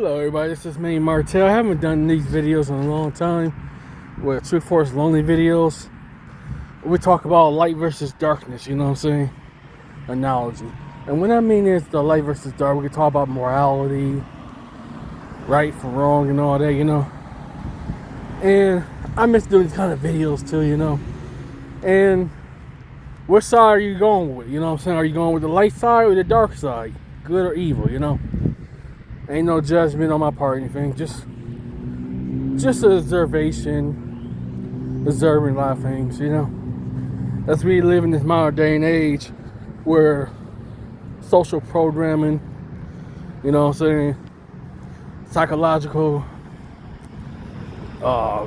Hello everybody, this is me, Martell. I haven't done these videos in a long time. With True Force Lonely videos. We talk about light versus darkness, you know what I'm saying? Analogy. And what I mean is the light versus dark, we can talk about morality, right from wrong and all that, you know. And I miss doing these kind of videos too, you know. And which side are you going with? You know what I'm saying? Are you going with the light side or the dark side? Good or evil, you know? Ain't no judgment on my part or anything. Just an observation. Observing a lot of things, you know. As we live in this modern day and age where social programming, you know what I'm saying, psychological,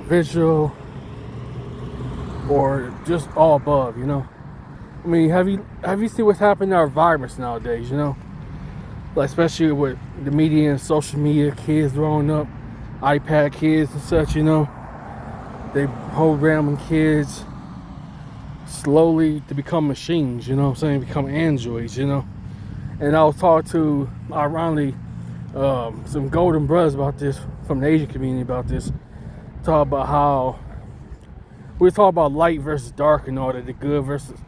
visual, or just all above, you know. I mean, have you seen what's happening to our environments nowadays, you know? Like, especially with the media and social media, kids growing up, iPad kids and such, you know. They programming kids slowly to become machines, you know what I'm saying? Become androids, you know. And I was talking to, ironically, some golden brothers about this, from the Asian community about this. Talk about how, we were talking about light versus dark and all that, the good versus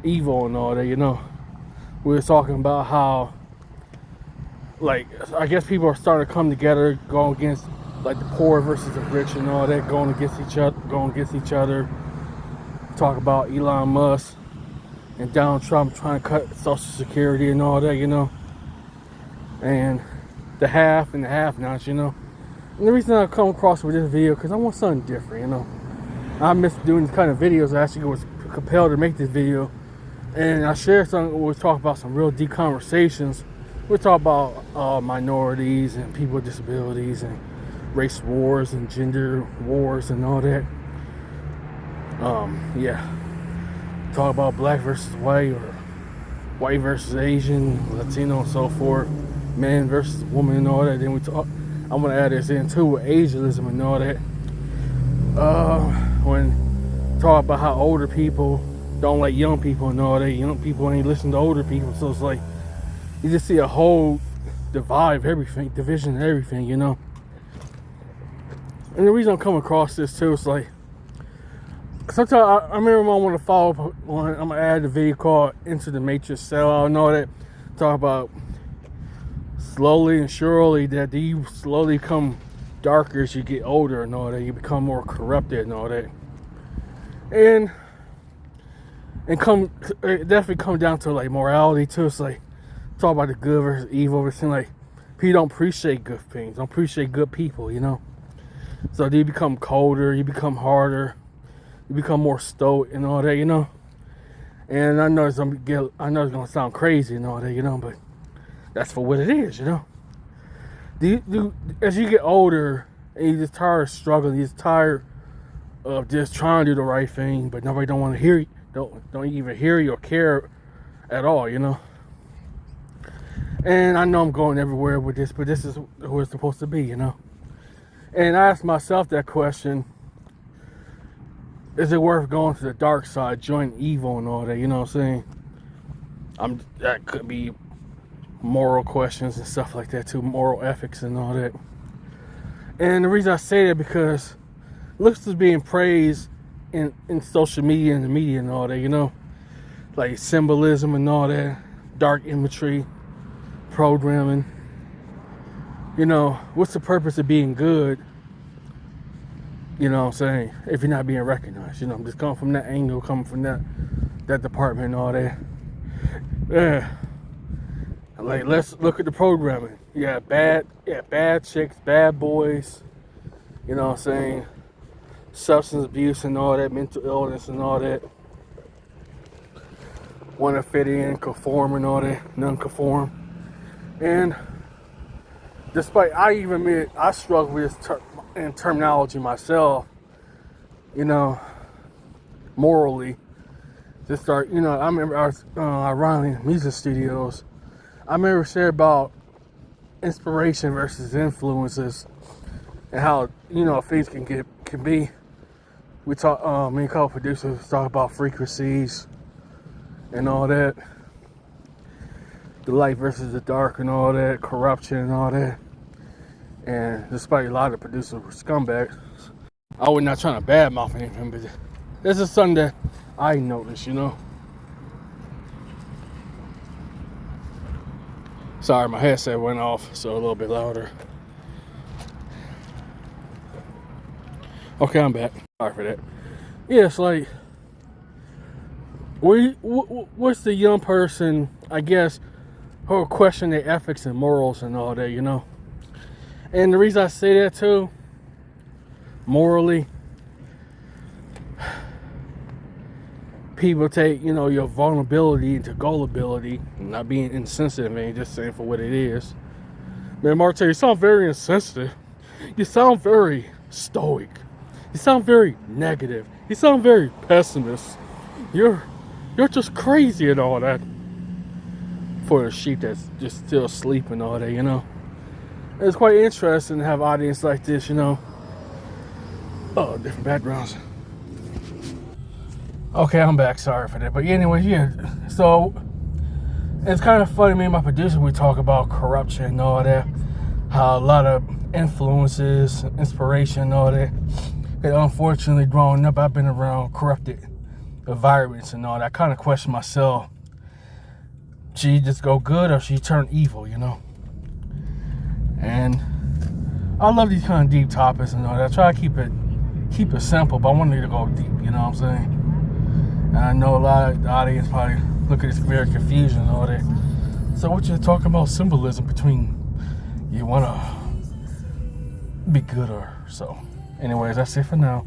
evil and all that, you know. We were talking about how, like, I guess people are starting to come together, going against, like, the poor versus the rich and all that, going against each other. Talk about Elon Musk and Donald Trump trying to cut Social Security and all that, you know. And the have and the have-nots, you know. And the reason I come across with this video, because I want something different, you know. I miss doing these kind of videos. I actually was compelled to make this video. And I shared something where we talk about some real deep conversations. We talk about minorities and people with disabilities and race wars and gender wars and all that. Yeah. Talk about black versus white, or white versus Asian, Latino, and so forth. Man versus woman and all that. Then I'm gonna add this in too with ageism and all that. When talk about how older people don't like young people and all that. Young people ain't listen to older people, so it's like you just see a whole division of everything, you know. And the reason I'm coming across this too is like, sometimes I remember when I want to follow up on, I'm gonna add a video called Into the Matrix Sellout and all that. Talk about slowly and surely that you slowly become darker as you get older and all that. You become more corrupted and all that. And it definitely come down to like morality too. It's like talk about the good versus evil. It's like people don't appreciate good things, don't appreciate good people, you know. So you become colder, you become harder, you become more stoic and all that, you know. And I know it's gonna sound crazy and all that, you know, but that's for what it is, you know. As you get older and you're just tired of struggling, you're just tired of just trying to do the right thing, but nobody don't want to hear you, don't even hear you or care at all, you know. And I know I'm going everywhere with this, but this is who it's supposed to be, you know. And I asked myself that question: is it worth going to the dark side, joining evil and all that? You know what I'm saying? That could be moral questions and stuff like that too, moral ethics and all that. And the reason I say that, because looks is being praised in social media and the media and all that, you know, like symbolism and all that, dark imagery, programming. You know, what's the purpose of being good? You know what I'm saying? If you're not being recognized, you know, I'm just coming from that angle, coming from that department and all that. Yeah. Like, let's look at the programming. Bad chicks, bad boys, you know what I'm saying? Substance abuse and all that, mental illness and all that. Want to fit in, conform and all that, non-conform. And despite, I even admit, I struggle with this in terminology myself, you know, morally. Just start, you know, I remember I was ironically in music studios. I remember sharing about inspiration versus influences and how, you know, things can be. We talk, me and a couple producers talk about frequencies and all that. The light versus the dark and all that, corruption and all that. And despite a lot of producers were scumbags, I was not trying to badmouth anything, but this is something that I noticed, you know. Sorry, my headset went off, so a little bit louder. Okay, I'm back. Sorry for that. Yeah, it's like, what's the young person, I guess, who question their ethics and morals and all that, you know? And the reason I say that too, morally, people take, you know, your vulnerability into gullibility, not being insensitive, man, just saying for what it is. Man, Marte, you sound very insensitive. You sound very stoic. You sound very negative. You sound very pessimist. You're just crazy and all that. For a sheep that's just still asleep and all that, you know. It's quite interesting to have an audience like this, you know. Oh, different backgrounds. Okay, I'm back. Sorry for that. But anyway, yeah. So it's kind of funny. Me and my producer, we talk about corruption and all that. How a lot of influences, inspiration, and all that. And unfortunately, growing up, I've been around corrupted environments and all that. I kind of question myself. Should you just go good or should you turn evil, you know? And I love these kind of deep topics and all that. I try to keep it simple, but I want you to go deep, you know what I'm saying? And I know a lot of the audience probably look at this very confusion and all that. So what you're talking about symbolism between you want to be good or so. Anyways, that's it for now.